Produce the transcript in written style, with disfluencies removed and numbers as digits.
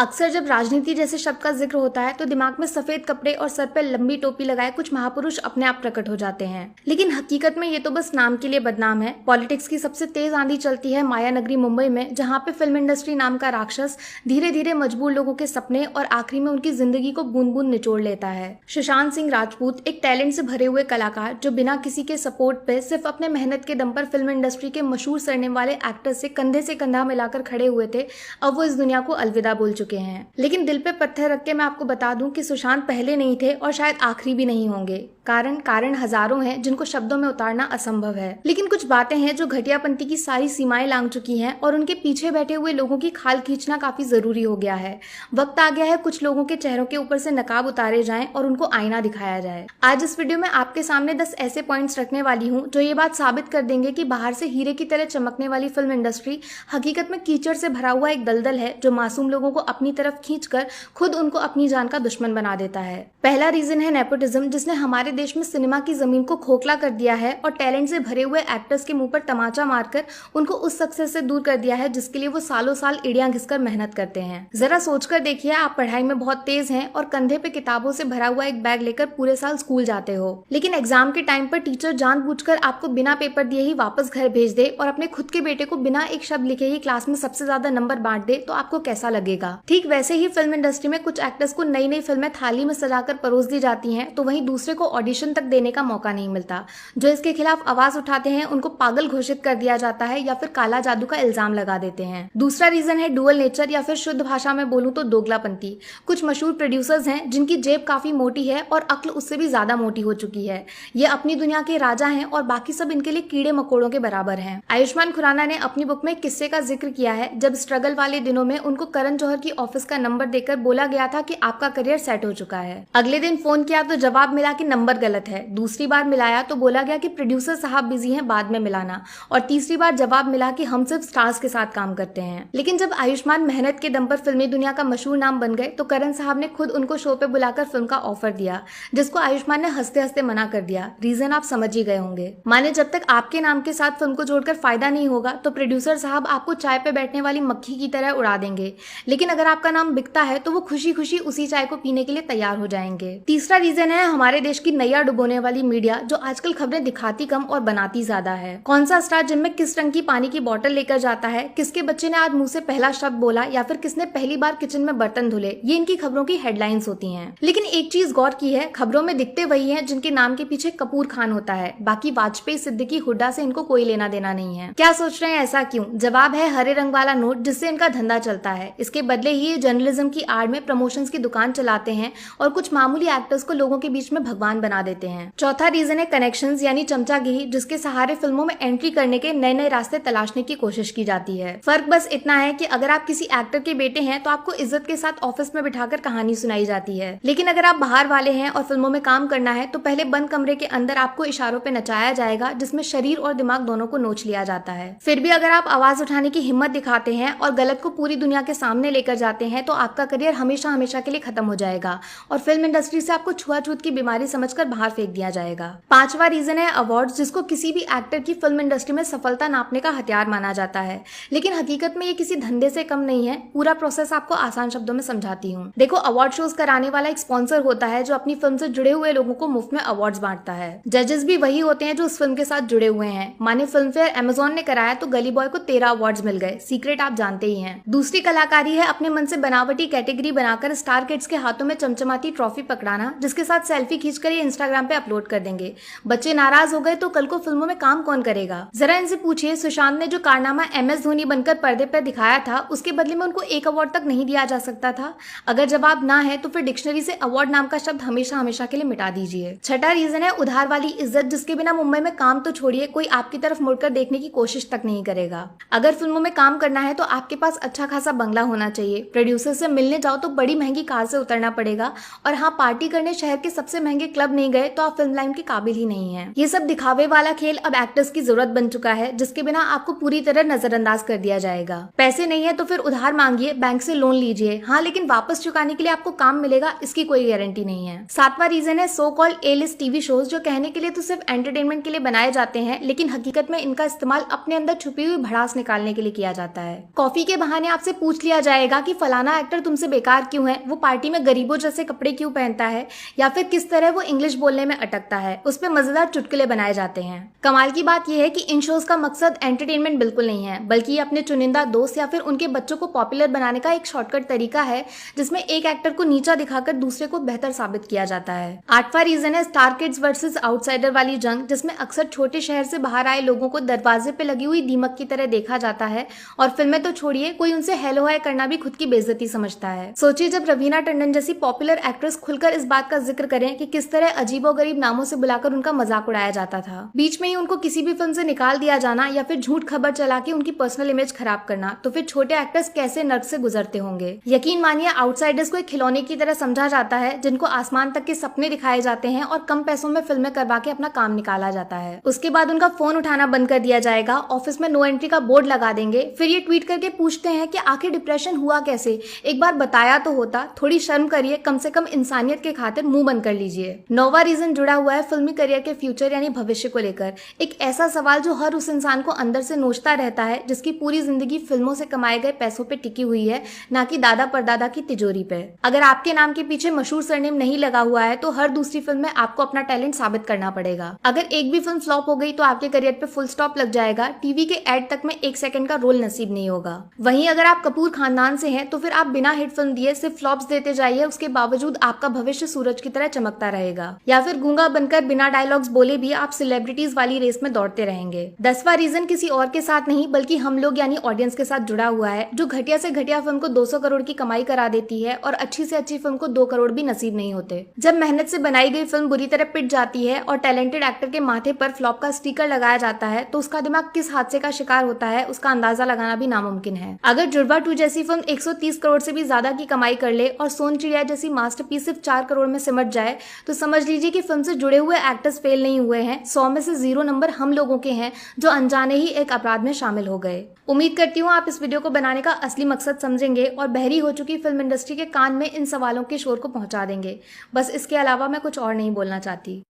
अक्सर जब राजनीति जैसे शब्द का जिक्र होता है तो दिमाग में सफेद कपड़े और सर पर लंबी टोपी लगाए कुछ महापुरुष अपने आप प्रकट हो जाते हैं। लेकिन हकीकत में ये तो बस नाम के लिए बदनाम है। पॉलिटिक्स की सबसे तेज आंधी चलती है माया नगरी मुंबई में, जहां पे फिल्म इंडस्ट्री नाम का राक्षस धीरे धीरे मजबूर लोगों के सपने और आखिरी में उनकी जिंदगी को बूंद बूंद निचोड़ लेता है। सुशांत सिंह राजपूत एक टैलेंट से भरे हुए कलाकार जो बिना किसी के सपोर्ट पे सिर्फ अपने मेहनत के दम पर फिल्म इंडस्ट्री के मशहूर सरनेम वाले एक्टर से कंधा मिलाकर खड़े हुए थे, अब वो इस दुनिया को अलविदा बोल चुके हैं। लेकिन दिल पे पत्थर रख के मैं आपको बता दूं कि सुशांत पहले नहीं थे और शायद आखिरी भी नहीं होंगे। कारण हजारों हैं जिनको शब्दों में उतारना असंभव है। लेकिन कुछ बातें हैं जो घटियापंती की सारी सीमाएं लांघ चुकी हैं और उनके पीछे बैठे हुए लोगों की खाल खींचना काफी जरूरी हो गया है। वक्त आ गया है कुछ लोगों के चेहरों के ऊपर से नकाब उतारे जाएं और उनको आईना दिखाया जाए। आज इस वीडियो में आपके सामने 10 ऐसे पॉइंट्स रखने वाली हूँ जो ये बात साबित कर देंगे कि बाहर से हीरे की तरह चमकने वाली फिल्म इंडस्ट्री हकीकत में कीचड़ से भरा हुआ एक दलदल है जो मासूम लोगों को अपनी तरफ खींचकर खुद उनको अपनी जान का दुश्मन बना देता है। पहला रीजन है नेपोटिज्म, जिसने हमारे देश में सिनेमा की जमीन को खोखला कर दिया है और टैलेंट से भरे हुए एक्टर्स के मुंह पर तमाचा मारकर उनको उस सक्सेस से दूर कर दिया है जिसके लिए वो सालों साल एड़ियां घिसकर मेहनत करते हैं। जरा सोचकर देखिए, आप पढ़ाई में बहुत तेज हैं और कंधे पे किताबों से भरा हुआ एक बैग लेकर पूरे साल स्कूल जाते हो, लेकिन एग्जाम के टाइम पर टीचर जानबूझकर आपको बिना पेपर दिए ही वापस घर भेज दे और अपने खुद के बेटे को बिना एक शब्द लिखे ही क्लास में सबसे ज्यादा नंबर बांट दे, तो आपको कैसा लगेगा? ठीक वैसे ही फिल्म इंडस्ट्री में कुछ एक्टर्स को नई नई फिल्में थाली में सजाकर परोस दी जाती हैं, तो वहीं दूसरे को ऑडिशन तक देने का मौका नहीं मिलता। जो इसके खिलाफ आवाज उठाते हैं उनको पागल घोषित कर दिया जाता है या फिर काला जादू का इल्जाम लगा देते हैं। दूसरा रीजन है डुअल नेचर, या फिर शुद्ध भाषा में बोलूं तो दोगलापंती। कुछ मशहूर प्रोड्यूसर्स हैं जिनकी जेब काफी मोटी है और अक्ल उससे भी ज्यादा मोटी हो चुकी है। ये अपनी दुनिया के राजा हैं और बाकी सब इनके लिए कीड़े मकोड़ों के बराबर हैं। आयुष्मान खुराना ने अपनी बुक में किस्से का जिक्र किया है जब स्ट्रगल वाले दिनों में उनको करण जौहर की ऑफिस का नंबर देकर बोला गया था कि आपका करियर सेट हो चुका है। अगले दिन फोन किया तो जवाब मिला कि नंबर गलत है। दूसरी बार मिलाया तो बोला गया कि प्रोड्यूसर साहब बिजी हैं, बाद में मिलाना। और तीसरी बार जवाब मिला कि हम सिर्फ स्टार्स के साथ काम करते हैं। लेकिन जब आयुष्मान मेहनत के दम पर फिल्मी दुनिया का मशहूर नाम बन गए तो करण साहब ने खुद उनको शो पे बुलाकर फिल्म का ऑफर दिया, जिसको आयुष्मान ने हंसते हंसते मना कर दिया। रीजन आप समझ ही गए होंगे। माने जब तक आपके नाम के साथ फिल्म को जोड़कर फायदा नहीं होगा तो प्रोड्यूसर साहब आपको चाय पे बैठने वाली मक्खी की तरह उड़ा देंगे, लेकिन अगर आपका नाम बिकता है तो वो खुशी खुशी उसी चाय को पीने के लिए तैयार हो जाएंगे। तीसरा रीजन है हमारे देश की नैया डुबोने वाली मीडिया, जो आजकल खबरें दिखाती कम और बनाती ज्यादा है। कौन सा स्टार जिम में किस रंग की पानी की बोतल लेकर जाता है, किसके बच्चे ने आज मुंह से पहला शब्द बोला, या फिर किसने पहली बार किचन में बर्तन धुले, ये इनकी खबरों की हेडलाइंस होती हैं। लेकिन एक चीज गौर की है, खबरों में दिखते वही हैं जिनके नाम के पीछे कपूर खान होता है। बाकी वाजपेयी, सिद्दीकी, हुड्डा से इनको कोई लेना देना नहीं है। क्या सोच रहे हैं ऐसा क्यों? जवाब है हरे रंग वाला नोट, जिससे इनका धंधा चलता है। इसके बदले ही ये जर्नलिज्म की आड़ में प्रमोशंस की दुकान चलाते हैं और कुछ मामूली एक्टर्स को लोगों के बीच में भगवान बना देते हैं। चौथा रीजन है कनेक्शंस यानी चमचागिरी, जिसके सहारे फिल्मों में एंट्री करने के नए नए रास्ते तलाशने की कोशिश की जाती है। फर्क बस इतना है कि अगर आप किसी एक्टर के बेटे हैं तो आपको इज्जत के साथ ऑफिस में बिठाकर कहानी सुनाई जाती है, लेकिन अगर आप बाहर वाले हैं और फिल्मों में काम करना है तो पहले बंद कमरे के अंदर आपको इशारों पे नचाया जाएगा, जिसमें शरीर और दिमाग दोनों को नोच लिया जाता है। फिर भी अगर आप आवाज उठाने की हिम्मत दिखाते हैं और गलत को पूरी दुनिया के सामने लेकर जाते हैं तो आपका करियर हमेशा हमेशा के लिए खत्म हो जाएगा और फिल्म इंडस्ट्री से आपको छुआछूत की बीमारी समझकर बाहर फेंक दिया जाएगा। पांचवा रीजन है अवार्ड्स, जिसको किसी भी एक्टर की फिल्म इंडस्ट्री में सफलता नापने का हथियार माना जाता है, लेकिन हकीकत में ये किसी धंधे से कम नहीं है। पूरा प्रोसेस आपको आसान शब्दों में समझाती हूँ। देखो, अवार्ड शोज कराने वाला एक स्पॉन्सर होता है जो अपनी फिल्म से जुड़े हुए लोगों को मुफ्त में अवार्ड्स बांटता है। जजेस भी वही होते हैं जो उस फिल्म के साथ जुड़े हुए हैं। माने फिल्म फेयर अमेजोन ने कराया तो गली बॉय को 13 अवार्ड्स मिल गए। सीक्रेट आप जानते ही हैं। दूसरी कलाकारी है अपने मन से बनावटी कैटेगरी बनाकर स्टार किड्स के हाथों में चमचमाती ट्रॉफी पकड़ाना, जिसके साथ सेल्फी खींचकर ये इंस्टाग्राम पे अपलोड कर देंगे। बच्चे नाराज हो गए तो कल को फिल्मों में काम कौन करेगा? जरा इनसे पूछिए, सुशांत ने जो कारनामा MS धोनी बनकर पर्दे पर दिखाया था उसके बदले में उनको एक अवार्ड तक नहीं दिया जा सकता था? अगर जवाब ना है तो फिर डिक्शनरी से अवार्ड नाम का शब्द हमेशा हमेशा के लिए मिटा दीजिए। छठा रीजन है उधार वाली इज्जत, जिसके बिना मुंबई में काम तो छोड़िए, कोई आपकी तरफ मुड़कर देखने की कोशिश तक नहीं करेगा। अगर फिल्मों में काम करना है तो आपके पास अच्छा खासा बंगला होना चाहिए। प्रोड्यूसर से मिलने जाओ तो बड़ी महंगी कार से उतरना पड़ेगा, और हाँ, पार्टी करने शहर के सबसे महंगे क्लब लग नहीं गए तो आप फिल्म लाइन के काबिल ही नहीं है। ये सब दिखावे वाला खेल अब एक्टर्स की जरूरत बन चुका है, जिसके बिना आपको पूरी तरह नजरअंदाज कर दिया जाएगा। पैसे नहीं है तो फिर उधार मांगिए, बैंक से लोन लीजिए, हाँ लेकिन वापस चुकाने के लिए आपको काम मिलेगा इसकी कोई गारंटी नहीं है। सातवां रीजन है so called a list TV shows, जो कहने के लिए तो सिर्फ एंटरटेनमेंट के लिए बनाए जाते हैं, लेकिन हकीकत में इनका इस्तेमाल अपने अंदर छुपी हुई भड़ास निकालने के लिए किया जाता है। कॉफी के बहाने आपसे पूछ लिया जाएगा कि फलाना एक्टर तुमसे बेकार क्यों है, वो पार्टी में गरीबों जैसे कपड़े क्यों पहनता है, या फिर किस तरह वो इंग्लिश बोलने में अटकता है। उस पर मजेदार चुटकुले बनाए जाते हैं। कमाल की बात यह है कि इन शोज का मकसद एंटरटेनमेंट बिल्कुल नहीं है, बल्कि अपने चुनिंदा दोस्त या फिर उनके बच्चों को पॉपुलर बनाने का एक शॉर्टकट तरीका है, जिसमें एक एक्टर को नीचा दिखाकर दूसरे को बेहतर साबित किया जाता है। आठवां रीजन है स्टार किड्स वर्सेस आउटसाइडर वाली जंग, जिसमें अक्सर छोटे शहर से बाहर आए लोगों को दरवाजे पे लगी हुई दीमक की तरह देखा जाता है, और फिल्में तो छोड़िए, कोई उनसे हेलो हाय करना भी खुद की बेइज्जती समझता है। सोचिए जब रवीना टंडन जैसी पॉपुलर एक्ट्रेस खुलकर इस बात का जिक्र करें कि किस तरह अजीबोगरीब नामों से बुलाकर उनका मजाक उड़ाया जाता था, बीच में ही उनको किसी भी फिल्म से निकाल दिया जाना, या फिर झूठ खबर चला के उनकी पर्सनल इमेज खराब करना, तो फिर छोटे एक्टर्स कैसे नर्क से गुजरते होंगे। यकीन मानिए आउटसाइडर्स को एक खिलौने की तरह समझा जाता है, जिनको आसमान तक के सपने दिखाए जाते हैं और कम पैसों में फिल्में करवा के अपना काम निकाला जाता है। उसके बाद उनका फोन उठाना बंद कर दिया जाएगा, ऑफिस में नो एंट्री का बोर्ड लगा देंगे, फिर ये ट्वीट करके पूछते हैं कि आखिर डिप्रेशन हुआ कैसे, एक बार बताया तो होता, थोड़ी शर्म करिए, कम से कम इंसानियत के खातिर मुंह बंद कर लीजिए। नौवां रीजन जुड़ा हुआ है फिल्मी करियर के फ्यूचर यानी भविष्य को लेकर, एक ऐसा सवाल जो हर उस इंसान को अंदर से नोचता रहता है जिसकी पूरी जिंदगी फिल्मों से कमाए गए पैसों पे टिकी हुई है, ना कि दादा परदादा की तिजोरी पे। अगर आपके नाम के पीछे मशहूर सरनेम नहीं लगा हुआ है तो हर दूसरी फिल्म में आपको अपना टैलेंट साबित करना पड़ेगा। अगर एक भी फिल्म फ्लॉप हो गई तो आपके करियर पे फुल स्टॉप लग जाएगा, टीवी के एड तक में 1 सेकंड का रोल नसीब नहीं होगा। वहीं अगर आप कपूर खानदान से हैं तो फिर आप बिना हिट फिल्म दिए सिर्फ फ्लॉप्स देते जाइए, उसके बावजूद आपका भविष्य सूरज की तरह चमकता रहेगा। या फिर गूंगा बनकर बिना डायलॉग्स बोले भी आप सेलिब्रिटीज वाली रेस में दौड़ते रहेंगे। 10वां रीजन किसी और के साथ नहीं बल्कि हम लोग यानी ऑडियंस के साथ जुड़ा हुआ है, जो घटिया से घटिया फिल्म को 200 करोड़ की कमाई करा देती है और अच्छी से अच्छी फिल्म को 2 करोड़ भी नसीब नहीं होते। जब मेहनत से बनाई गई फिल्म बुरी तरह पिट जाती है और टैलेंटेड एक्टर के माथे पर फ्लॉप का स्टिकर लगाया जाता है तो उसका दिमाग किस हादसे का शिकार होता है उसका अंदाजा लगाना भी नामुमकिन है। अगर जुड़वा 2 जैसी फिल्म 130 करोड़ से भी ज्यादा की कमाई कर ले और सोन चिड़िया जैसी मास्टरपीस सिर्फ 4 करोड़ में सिमट जाए तो समझ लीजिए कि फिल्म से जुड़े हुए एक्टर्स फेल नहीं हुए हैं, 100 में से 0 नंबर हम लोगों के हैं जो अनजाने ही एक अपराध में शामिल हो गए। उम्मीद करती हूँ आप इस वीडियो को बनाने का असली मकसद समझेंगे और बहरी हो चुकी फिल्म इंडस्ट्री के कान में इन सवालों के शोर को पहुंचा देंगे। बस इसके अलावा मैं कुछ और नहीं बोलना चाहती।